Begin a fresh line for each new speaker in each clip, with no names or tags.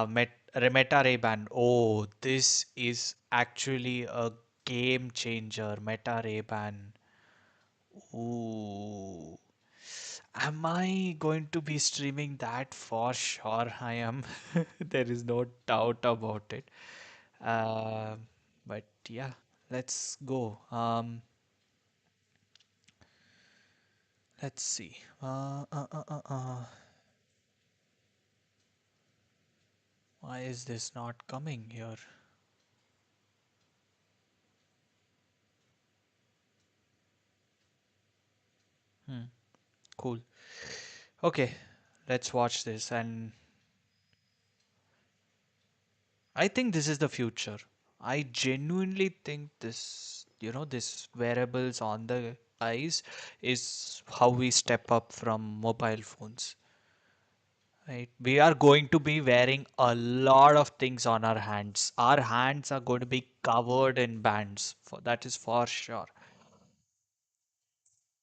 Meta Ray-Ban. Oh, this is actually a game changer. Meta Ray-Ban. Ooh. Am I going to be streaming that? For sure I am. There is no doubt about it. But yeah, let's go. Let's see. Why is this not coming here? Cool. Okay, let's watch this. And I think this is the future. I genuinely think this wearables on the eyes is how we step up from mobile phones. Right? We are going to be wearing a lot of things on our hands. Our hands are going to be covered in bands. That is for sure.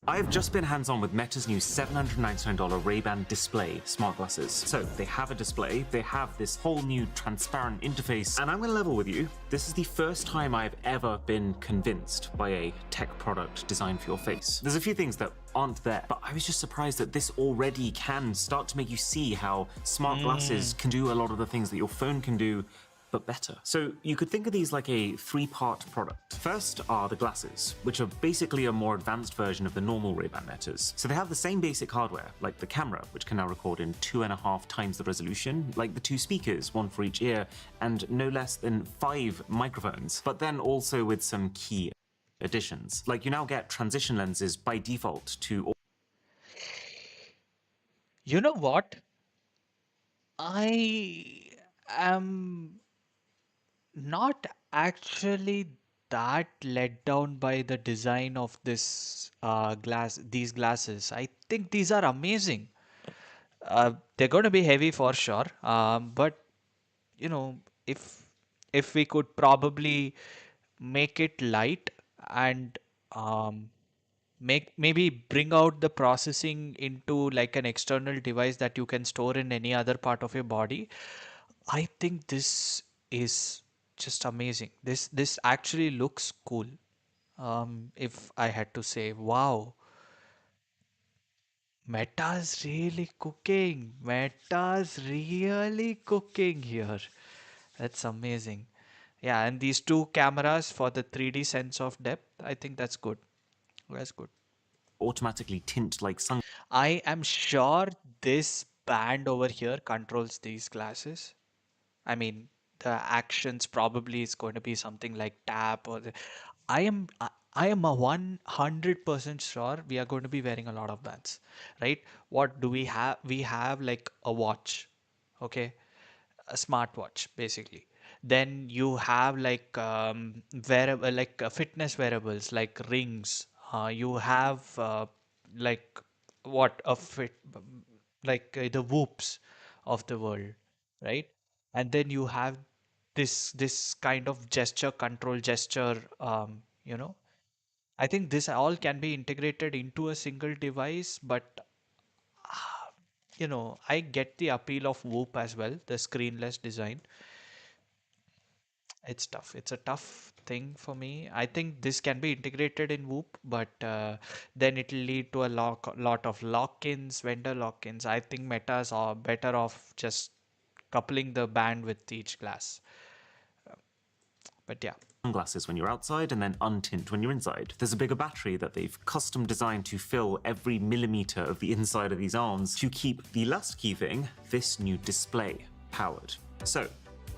I've just been hands-on with Meta's new $799 Ray-Ban display smart glasses. So they have a display, they have this whole new transparent interface, and I'm gonna level with you, this is the first time I've ever been convinced by a tech product designed for your face. There's a few things that aren't there, but I was just surprised that this already can start to make you see how smart glasses can do a lot of the things that your phone can do, but better. So you could think of these like a three-part product. First are the glasses, which are basically a more advanced version of the normal Ray-Ban Metas. So they have the same basic hardware, like the camera, which can now record in 2.5 times the resolution, like the two speakers, one for each ear, and no less than 5 microphones, but then also with some key additions. Like you now get transition lenses by default to...
You know what? I am not actually that let down by the design of these glasses. I think these are amazing. They're going to be heavy for sure. But you know, if we could probably make it light and um, maybe bring out the processing into like an external device that you can store in any other part of your body, I think this is just amazing. This actually looks cool. If I had to say, wow, Meta's really cooking. Meta's really cooking here. That's amazing. Yeah, and these two cameras for the 3D sense of depth, I think that's good. That's good.
automatically tint like sun.
I am sure this band over here controls these glasses. I mean, the actions probably is going to be something like tap I am a 100% sure we are going to be wearing a lot of bands, right? What do we have? We have like a watch, okay? A smartwatch basically. Then you have like wearable like fitness wearables like rings. You have like what a fit like the whoops of the world, right? And then you have this kind of gesture control gesture I think this all can be integrated into a single device, but I get the appeal of Whoop as well, the screenless design. It's tough. It's a tough thing for me. I think this can be integrated in Whoop, but then it'll lead to a lot of lock-ins, vendor lock-ins. I think Metas are better off just coupling the band with each glass. But yeah.
Sunglasses when you're outside and then untint when you're inside. There's a bigger battery that they've custom designed to fill every millimeter of the inside of these arms to keep the last key thing, this new display, powered. So,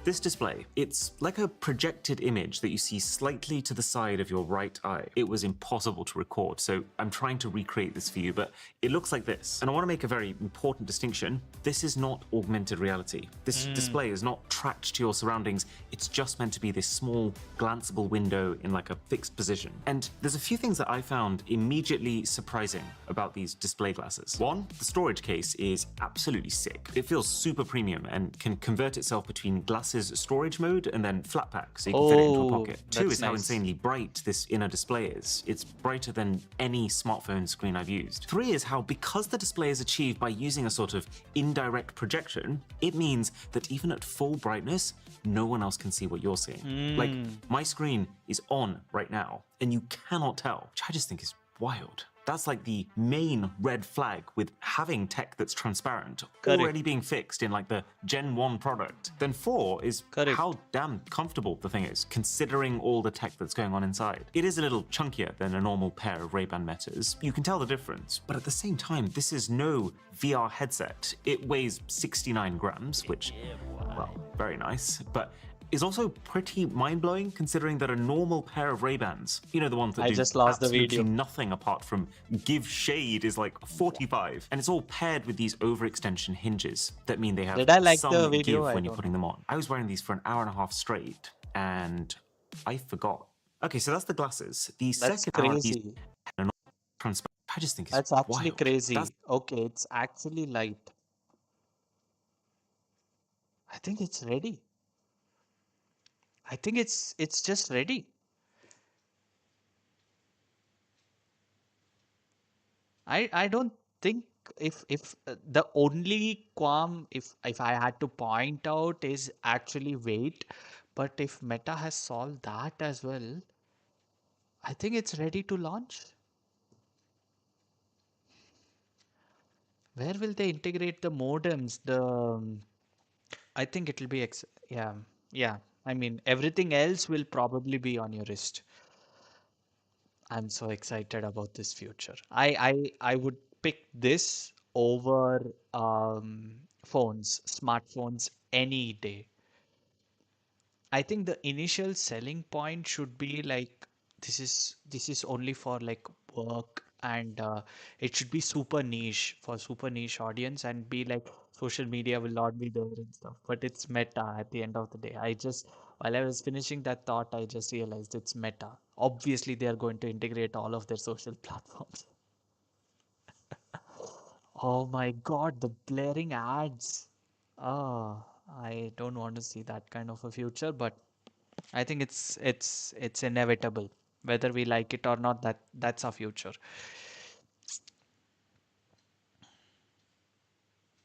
this display, it's like a projected image that you see slightly to the side of your right eye. It was impossible to record, so I'm trying to recreate this for you, but it looks like this. And I want to make a very important distinction. This is not augmented reality. This display is not tracked to your surroundings. It's just meant to be this small, glanceable window in like a fixed position. And there's a few things that I found immediately surprising about these display glasses. One, the storage case is absolutely sick. It feels super premium and can convert itself between glass glasses storage mode and then flat pack, so you can fit it into a
Oh,
pocket. Two
that's
is how
nice.
insanely bright this inner display is. It's brighter than any smartphone screen I've used. Three is how, because the display is achieved by using a sort of indirect projection, it means that even at full brightness, no one else can see what you're seeing. Like, my screen is on right now, and you cannot tell, which I just think is wild. That's like the main red flag with having tech that's transparent
Correct.
already being fixed in like the Gen 1 product. Then 4 is
Correct.
how damn comfortable the thing is, considering all the tech that's going on inside. It is a little chunkier than a normal pair of Ray-Ban Metas. You can tell the difference, but at the same time, this is no VR headset. It weighs 69 grams, which, well, very nice, but is also pretty mind-blowing considering that a normal pair of Ray-Bans, you know, the ones that
I
do
just lost the
absolutely
video.
nothing apart from give shade, is like 45, and it's all paired with these overextension hinges that mean they have
Did I like the
some
video?
give
I
when you're
don't
putting them on. I was wearing these for an hour and a half straight, and I forgot. Okay, so that's the glasses. The
That's
second are these
crazy.
transparent. I just think it's
That's actually
wild.
crazy.
That's
Okay, it's actually light. I think it's ready. I think it's just ready. I don't think if the only qualm if I had to point out is actually weight, but if Meta has solved that as well, I think it's ready to launch. Where will they integrate the modems? I think it'll be yeah, yeah. I mean, everything else will probably be on your wrist. I'm so excited about this future. I would pick this over smartphones any day. I think the initial selling point should be like this is only for like work and it should be super niche for super niche audience and be like social media will not be there and stuff. But it's Meta at the end of the day. While I was finishing that thought, I just realized it's Meta. Obviously, they are going to integrate all of their social platforms. Oh my God, the blaring ads. Oh, I don't want to see that kind of a future, but I think it's inevitable. Whether we like it or not, that's our future.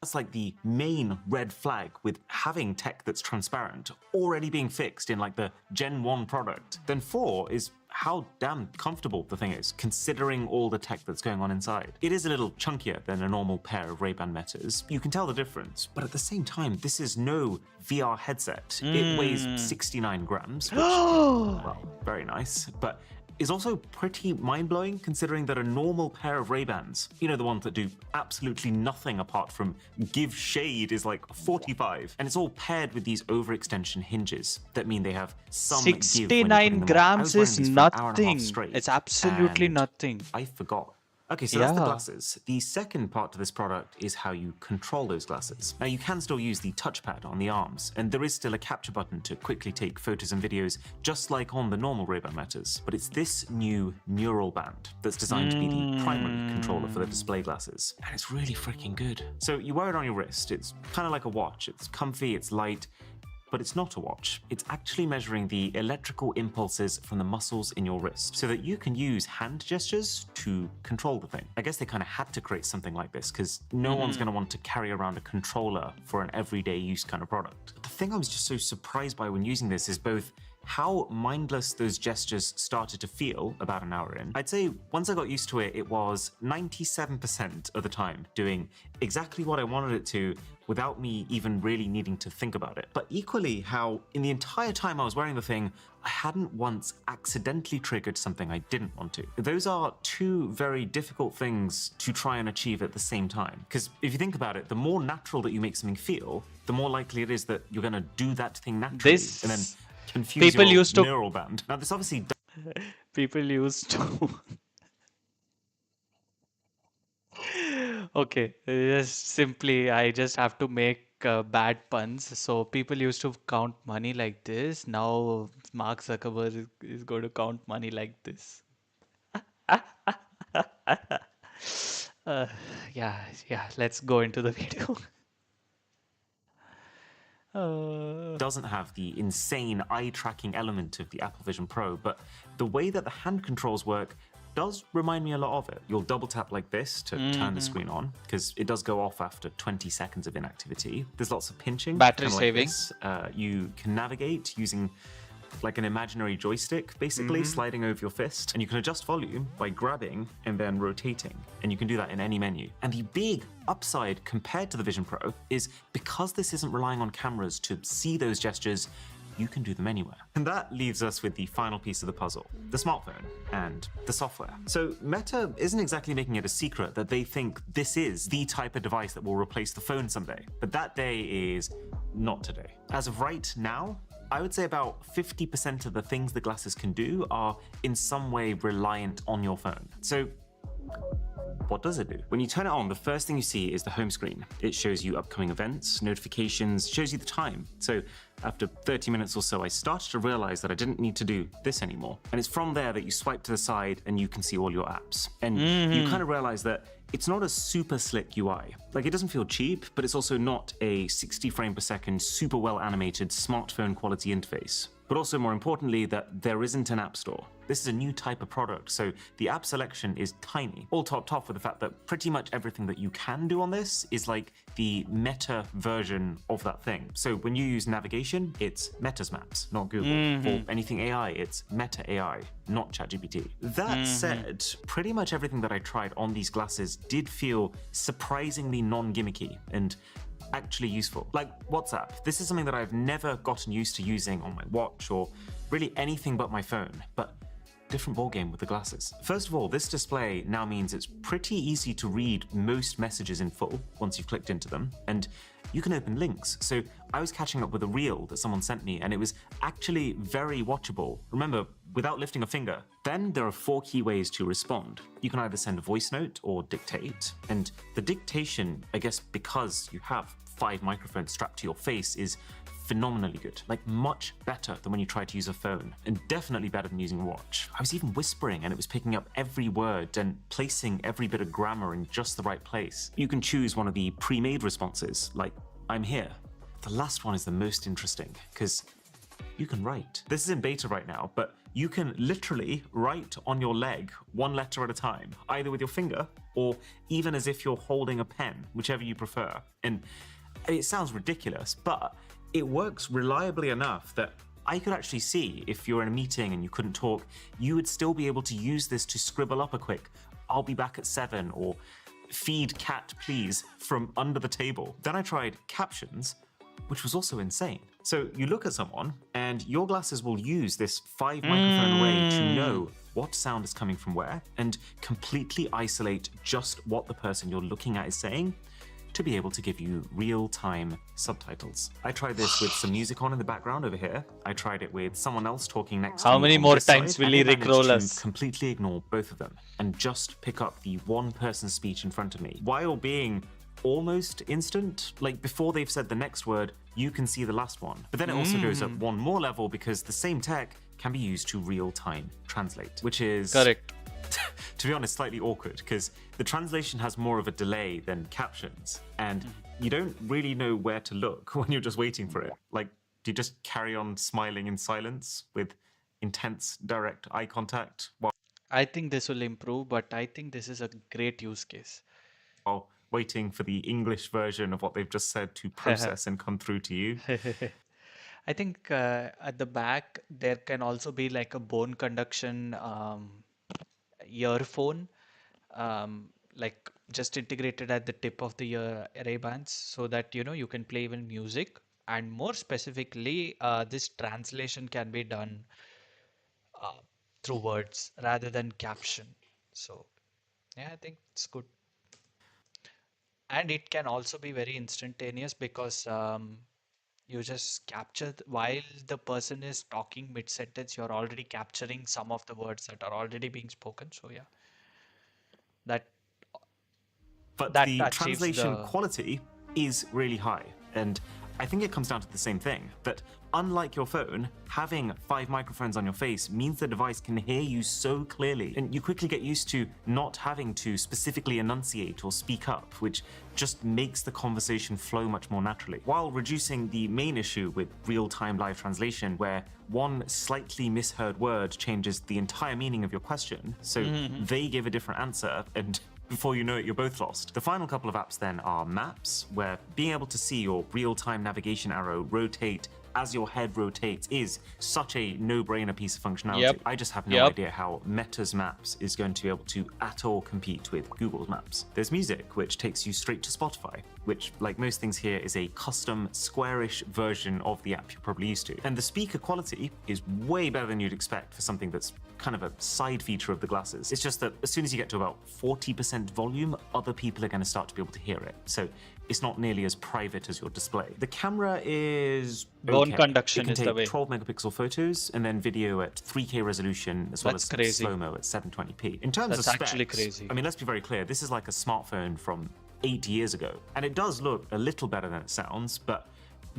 That's like the main red flag with having tech that's transparent already being fixed in like the Gen 1 product. Then 4 is how damn comfortable the thing is, considering all the tech that's going on inside. It is a little chunkier than a normal pair of Ray-Ban Metas. You can tell the difference, but at the same time, this is no VR headset. It weighs 69 grams, which, well, very nice, but is also pretty mind-blowing considering that a normal pair of Ray-Bans, you know, the ones that do absolutely nothing apart from give shade, is like 45, and it's all paired with these overextension hinges that mean they have some give when you're putting
69
them on. I
grams
was wearing
is
these for an hour and a half
nothing.
straight,
It's absolutely
and
nothing.
I forgot. Okay, so that's the
Yeah.
glasses. The second part to this product is how you control those glasses. Now, you can still use the touchpad on the arms, and there is still a capture button to quickly take photos and videos, just like on the normal Ray-Ban Metas. But it's this new neural band that's designed to be the primary controller for the display glasses, and it's really freaking good. So you wear it on your wrist. It's kind of like a watch. It's comfy, it's light, but it's not a watch. It's actually measuring the electrical impulses from the muscles in your wrist so that you can use hand gestures to control the thing. I guess they kind of had to create something like this because no one's going to want to carry around a controller for an everyday use kind of product. The thing I was just so surprised by when using this is both how mindless those gestures started to feel about an hour in. I'd say once I got used to it, it was 97% of the time doing exactly what I wanted it to without me even really needing to think about it. But equally, how in the entire time I was wearing the thing, I hadn't once accidentally triggered something I didn't want to. Those are two very difficult things to try and achieve at the same time. Because if you think about it, the more natural that you make something feel, the more likely it is that you're going to do that thing naturally and then confuse
People
your
used to
neural band. Now, this obviously
people used to okay, just simply I just have to make bad puns. So people used to count money like this. Now Mark Zuckerberg is going to count money like this. Uh, yeah, yeah. Let's go into the video.
Doesn't have the insane eye tracking element of the Apple Vision Pro, but the way that the hand controls work does remind me a lot of it. You'll double tap like this to turn the screen on, because it does go off after 20 seconds of inactivity. There's lots of pinching.
Battery
kinda
saving.
Like this. You can navigate using like an imaginary joystick, basically, sliding over your fist. And you can adjust volume by grabbing and then rotating. And you can do that in any menu. And the big upside compared to the Vision Pro is because this isn't relying on cameras to see those gestures, you can do them anywhere. And that leaves us with the final piece of the puzzle, the smartphone and the software. So Meta isn't exactly making it a secret that they think this is the type of device that will replace the phone someday. But that day is not today. As of right now, I would say about 50% of the things the glasses can do are in some way reliant on your phone. So what does it do? When you turn it on, the first thing you see is the home screen. It shows you upcoming events, notifications, shows you the time. So after 30 minutes or so, I started to realize that I didn't need to do this anymore. And it's from there that you swipe to the side and you can see all your apps. And you kind of realize that it's not a super slick UI. Like, it doesn't feel cheap, but it's also not a 60 frame per second, super well animated smartphone quality interface. But also, more importantly, that there isn't an app store. This is a new type of product, so the app selection is tiny. All topped off with the fact that pretty much everything that you can do on this is like the Meta version of that thing. So when you use navigation, it's Meta's Maps, not Google. For anything AI, it's Meta AI, not ChatGPT. That said, pretty much everything that I tried on these glasses did feel surprisingly non-gimmicky and actually useful. Like WhatsApp. This is something that I've never gotten used to using on my watch or really anything but my phone, but different ballgame with the glasses. First of all, this display now means it's pretty easy to read most messages in full once you've clicked into them, and you can open links. So I was catching up with a reel that someone sent me, and it was actually very watchable. Remember, without lifting a finger. Then there are 4 key ways to respond. You can either send a voice note or dictate, and the dictation, I guess because you have 5 microphones strapped to your face, is phenomenally good. Like, much better than when you try to use a phone, and definitely better than using a watch. I was even whispering and it was picking up every word and placing every bit of grammar in just the right place. You can choose one of the pre-made responses, like, I'm here. The last one is the most interesting, because you can write. This is in beta right now, but you can literally write on your leg 1 letter at a time, either with your finger or even as if you're holding a pen, whichever you prefer. And it sounds ridiculous, but it works reliably enough that I could actually see if you're in a meeting and you couldn't talk, you would still be able to use this to scribble up a quick, I'll be back at 7, or feed cat please, from under the table. Then I tried captions, which was also insane. So you look at someone and your glasses will use this 5 microphone array to know what sound is coming from where and completely isolate just what the person you're looking at is saying, to be able to give you real-time subtitles. I tried this with some music on in the background over here. I tried it with someone else talking next to me.
How many
on
more
this
times
side,
will
and
he
I managed
rickroll
to
us?
completely ignore both of them and just pick up the one person's speech in front of me, while being almost instant. Like, before they've said the next word, you can see the last one. But then it also goes up one more level because the same tech can be used to real-time translate, which is...
Correct.
to be honest, slightly awkward, because the translation has more of a delay than captions, and you don't really know where to look when you're just waiting for it. Like, do you just carry on smiling in silence with intense, direct eye contact
I think this will improve, but I think this is a great use case.
while waiting for the English version of what they've just said to process and come through to you?
I think at the back there can also be like a bone conduction earphone, like just integrated at the tip of the array bands, so that you can play even music. And more specifically, this translation can be done through words rather than caption. So yeah, I think it's good. And it can also be very instantaneous because you just capture while the person is talking mid-sentence, you're already capturing some of the words that are already being spoken. So yeah, that
But
that
the
achieves
translation
the
quality is really high, and I think it comes down to the same thing, that unlike your phone, having 5 microphones on your face means the device can hear you so clearly, and you quickly get used to not having to specifically enunciate or speak up, which just makes the conversation flow much more naturally, while reducing the main issue with real-time live translation, where one slightly misheard word changes the entire meaning of your question, so they give a different answer, and before you know it, you're both lost. The final couple of apps then are Maps, where being able to see your real-time navigation arrow rotate as your head rotates is such a no-brainer piece of functionality.
Yep.
I just have no
Yep.
idea how Meta's Maps is going to be able to at all compete with Google's Maps. There's Music, which takes you straight to Spotify, which, like most things here, is a custom squarish version of the app you're probably used to. And the speaker quality is way better than you'd expect for something that's kind of a side feature of the glasses. It's just that as soon as you get to about 40% volume, other people are going to start to be able to hear it. So it's not nearly as private as your display. The camera is
Bone
okay.
conduction
It can
is the
take
way.
12 megapixel photos and then video at 3K resolution as well
That's
as
crazy.
slow-mo at 720p. In terms
That's
of specs,
actually crazy.
I mean, let's be very clear, this is like a smartphone from 8 years ago. And it does look a little better than it sounds, but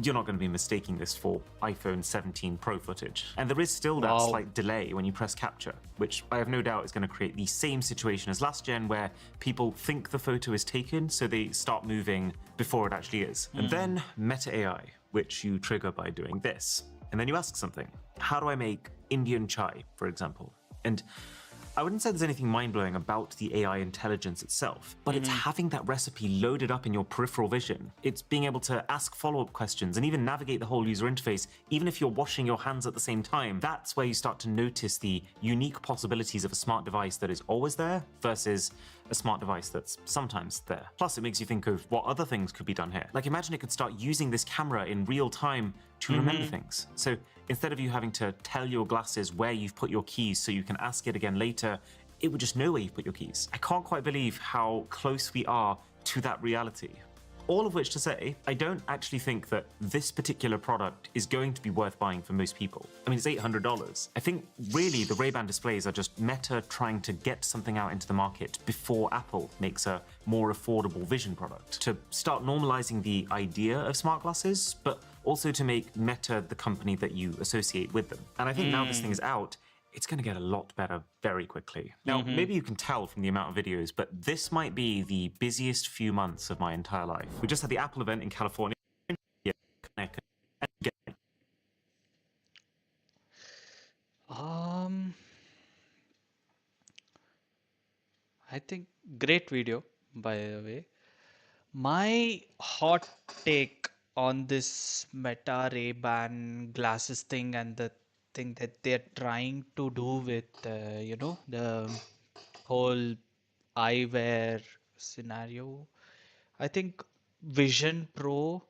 you're not going to be mistaking this for iPhone 17 Pro footage. And there is still that
Wow.
slight delay when you press capture, which I have no doubt is going to create the same situation as last gen, where people think the photo is taken, so they start moving before it actually is. And then Meta AI, which you trigger by doing this. And then you ask something. How do I make Indian chai, for example? And I wouldn't say there's anything mind-blowing about the AI intelligence itself, but it's having that recipe loaded up in your peripheral vision. It's being able to ask follow-up questions and even navigate the whole user interface, even if you're washing your hands at the same time. That's where you start to notice the unique possibilities of a smart device that is always there versus a smart device that's sometimes there. Plus, it makes you think of what other things could be done here. Like, imagine it could start using this camera in real time to remember things. So instead of you having to tell your glasses where you've put your keys so you can ask it again later, it would just know where you've put your keys. I can't quite believe how close we are to that reality. All of which to say, I don't actually think that this particular product is going to be worth buying for most people. I mean, it's $800. I think really the Ray-Ban displays are just Meta trying to get something out into the market before Apple makes a more affordable vision product, to start normalizing the idea of smart glasses, but also to make Meta the company that you associate with them. And I think now this thing is out, it's going to get a lot better very quickly. Now, maybe you can tell from the amount of videos, but this might be the busiest few months of my entire life. We just had the Apple event in California.
Um, I think great video, by the way. My hot take on this Meta Ray-Ban glasses thing and the thing that they're trying to do with, the whole eyewear scenario. I think Vision Pro,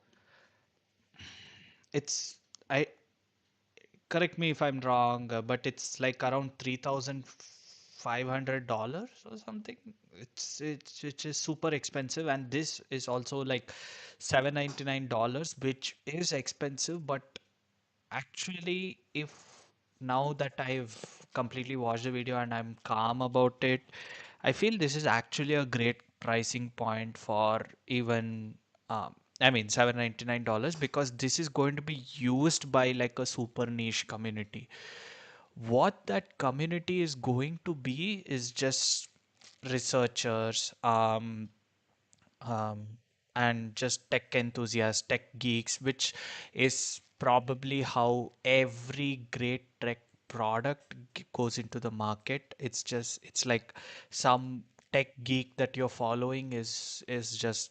it's I correct me if I'm wrong, but it's like around $3,500 or something. Which is super expensive, and this is also like $799, which is expensive, but actually, if now that I've completely watched the video and I'm calm about it, I feel this is actually a great pricing point for even, I mean, $799, because this is going to be used by like a super niche community. What that community is going to be is just researchers, um, and just tech enthusiasts, tech geeks, which is probably how every great tech product goes into the market. It's like some tech geek that you're following is just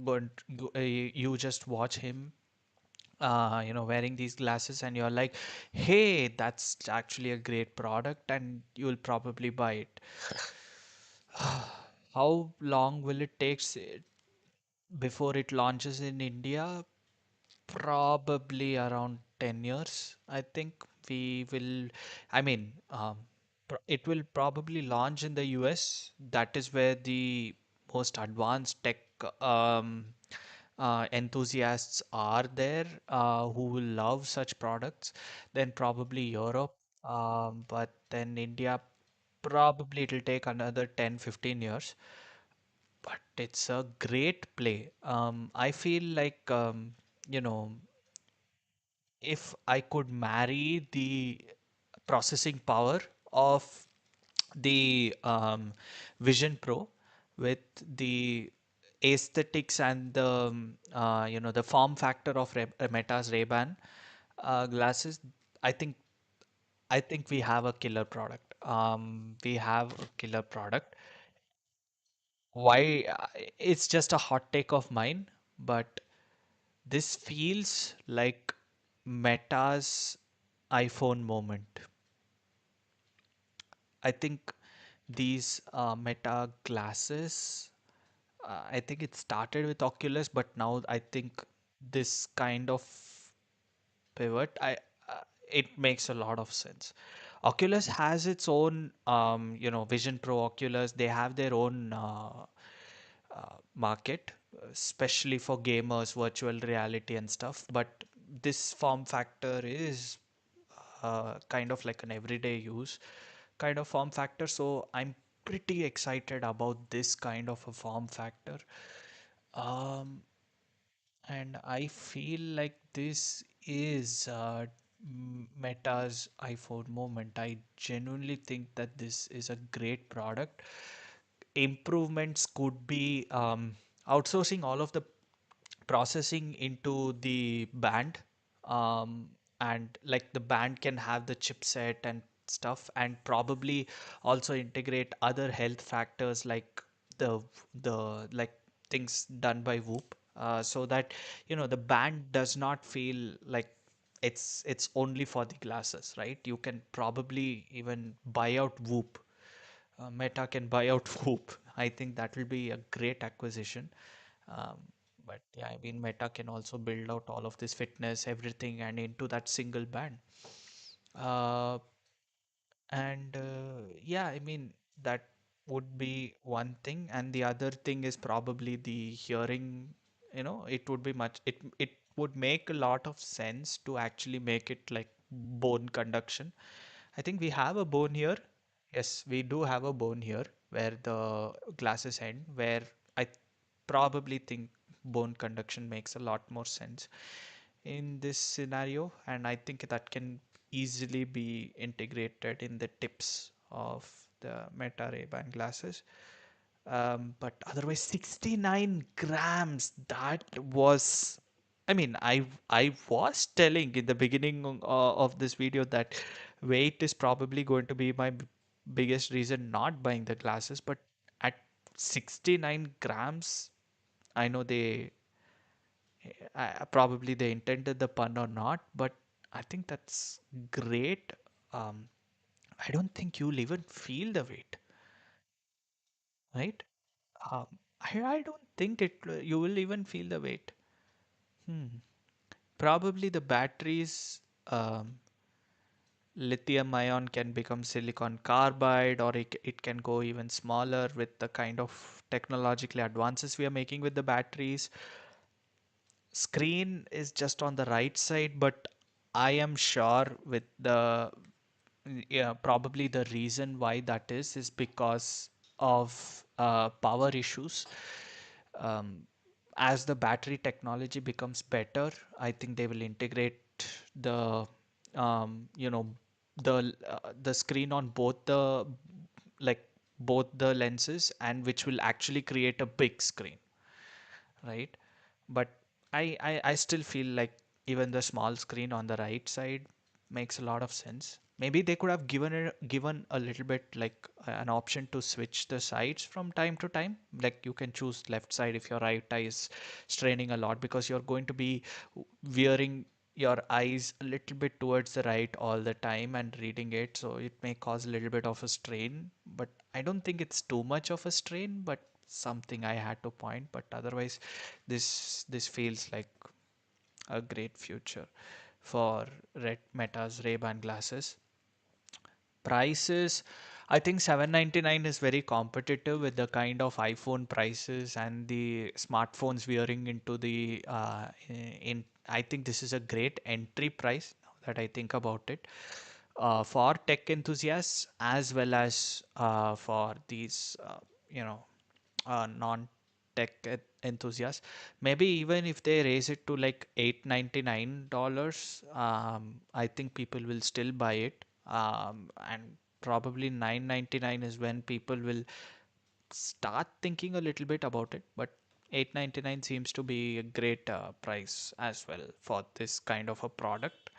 going you just watch him wearing these glasses, and you're like, hey, that's actually a great product, and you'll probably buy it. How long will it take before it launches in India? Probably around 10 years. I think we will, I mean, it will probably launch in the US. That is where the most advanced tech enthusiasts are there, who will love such products. Then probably Europe. But then India, probably it'll take another 10-15 years, but it's a great play. I feel like you know, if I could marry the processing power of the Vision Pro with the aesthetics and the the form factor of Meta's Ray-Ban glasses, I think we have a killer product. We have a killer product. Why? It's just a hot take of mine, but this feels like Meta's iPhone moment. I think these Meta glasses, I think it started with Oculus, but now I think this kind of pivot, it makes a lot of sense. Oculus has its own, Vision Pro Oculus. They have their own market, especially for gamers, virtual reality and stuff. But this form factor is kind of like an everyday use kind of form factor. So I'm pretty excited about this kind of a form factor. Um, and I feel like this is Meta's iPhone moment. I genuinely think that this is a great product. Improvements could be outsourcing all of the processing into the band, um, and like the band can have the chipset and stuff, and probably also integrate other health factors like the like things done by Whoop, so that the band does not feel like it's only for the glasses, right? You can probably even buy out Whoop. Meta can buy out Whoop. I think that will be a great acquisition. Um, but yeah, I mean, Meta can also build out all of this fitness, everything, and into that single band. Uh, and yeah, I mean, that would be one thing. And the other thing is probably the hearing. It would be it would make a lot of sense to actually make it like bone conduction. I think we have a bone here. Yes, we do have a bone here where the glasses end, where I probably think bone conduction makes a lot more sense in this scenario, and I think that can easily be integrated in the tips of the Meta Ray-Ban glasses. But otherwise, 69 grams. That was, I mean, I was telling in the beginning of this video that weight is probably going to be my biggest reason not buying the glasses. But at 69 grams, I know probably they intended the pun or not, but I think that's great. Um, I don't think you'll even feel the weight, right? I don't think you will even feel the weight. Hmm. Probably the batteries, lithium ion can become silicon carbide, or it can go even smaller with the kind of technological advances we are making with the batteries. Screen is just on the right side, but I am sure with the yeah, probably the reason why that is because of power issues. Um, as the battery technology becomes better, I think they will integrate the you know the screen on both the like both the lenses, and which will actually create a big screen, right? But I still feel like even the small screen on the right side makes a lot of sense. Maybe they could have given a little bit like an option to switch the sides from time to time. Like you can choose left side if your right eye is straining a lot, because you're going to be wearing your eyes a little bit towards the right all the time and reading it, so it may cause a little bit of a strain. But I don't think it's too much of a strain, but something I had to point. But otherwise, this feels like a great future for Red Meta's Ray-Ban glasses. Prices, I think 799 is very competitive with the kind of iPhone prices and the smartphones wearing into the in I think this is a great entry price now that I think about it, for tech enthusiasts as well as for these non tech enthusiasts. Maybe even if they raise it to like $8.99, I think people will still buy it. And probably 9.99 is when people will start thinking a little bit about it. But 8.99 seems to be a great price as well for this kind of a product.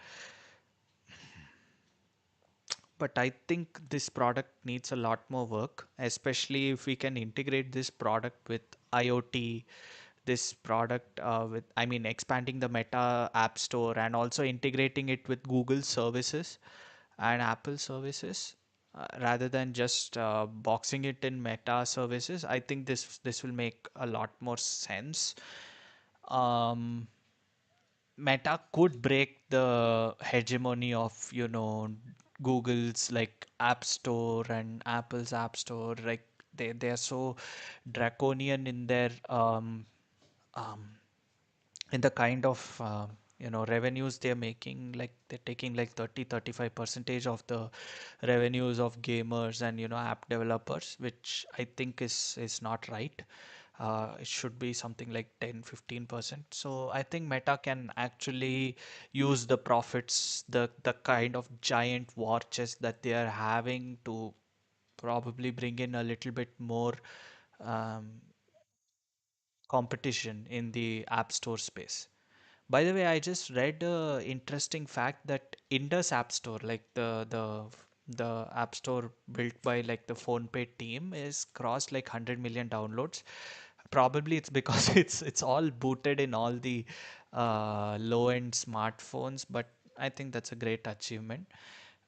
But I think this product needs a lot more work, especially if we can integrate this product with IoT, this product with, I mean, expanding the Meta App Store and also integrating it with Google services and Apple services. Rather than just boxing it in Meta services, I think this will make a lot more sense. Um, Meta could break the hegemony of, Google's like App Store and Apple's App Store. Like they are so draconian um, in the kind of revenues they're making. Like they're taking like 30-35 percentage of the revenues of gamers and app developers, which I think is not right. It should be something like 10-15%. So I think Meta can actually use the profits, the kind of giant war chest that they are having, to probably bring in a little bit more um, competition in the app store space. By the way, I just read a interesting fact that Indus App Store, like the app store built by like the PhonePe team, is crossed like 100 million downloads. Probably it's because it's all booted in all the low-end smartphones, but I think that's a great achievement.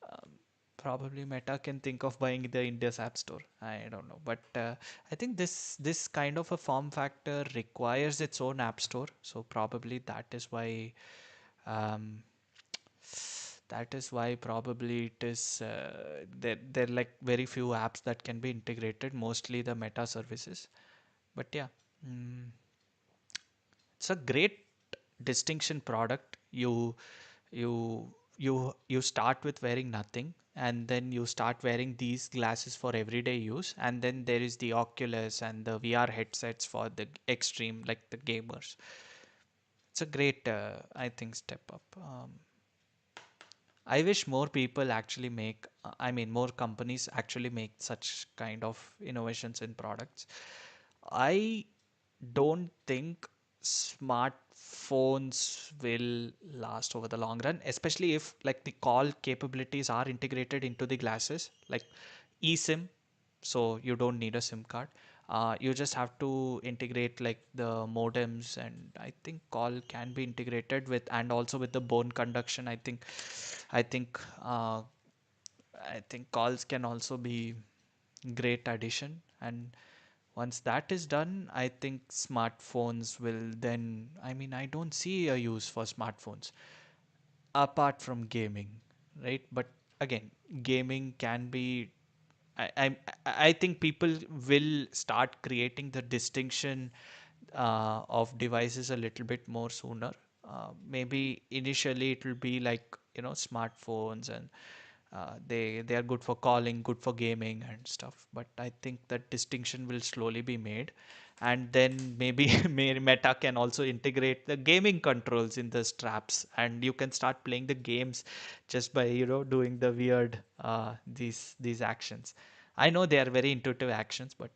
Um, Probably Meta can think of buying the India's App Store. I don't know, but I think this kind of a form factor requires its own app store. So probably um, that is why probably it is there are like very few apps that can be integrated. Mostly the Meta services. But yeah, mm, it's a great distinction product. You start with wearing nothing, and then you start wearing these glasses for everyday use, and then there is the Oculus and the VR headsets for the extreme, like the gamers. It's a great, I think, step up. I wish more people actually make, I mean, more companies actually make such kind of innovations in products. I don't think smartphones will last over the long run, especially if like the call capabilities are integrated into the glasses, like eSIM, so you don't need a SIM card. You just have to integrate like the modems, and I think call can be integrated with, and also with the bone conduction. I think uh, I think calls can also be great addition. And once that is done, I think smartphones will then, I mean, I don't see a use for smartphones apart from gaming, right? But again, gaming can be, I, I, I think people will start creating the distinction of devices a little bit more sooner. Maybe initially it will be like, smartphones, and they are good for calling, good for gaming and stuff. But I think that distinction will slowly be made, and then maybe Meta can also integrate the gaming controls in the straps, and you can start playing the games just by doing the weird these actions. I know they are very intuitive actions, but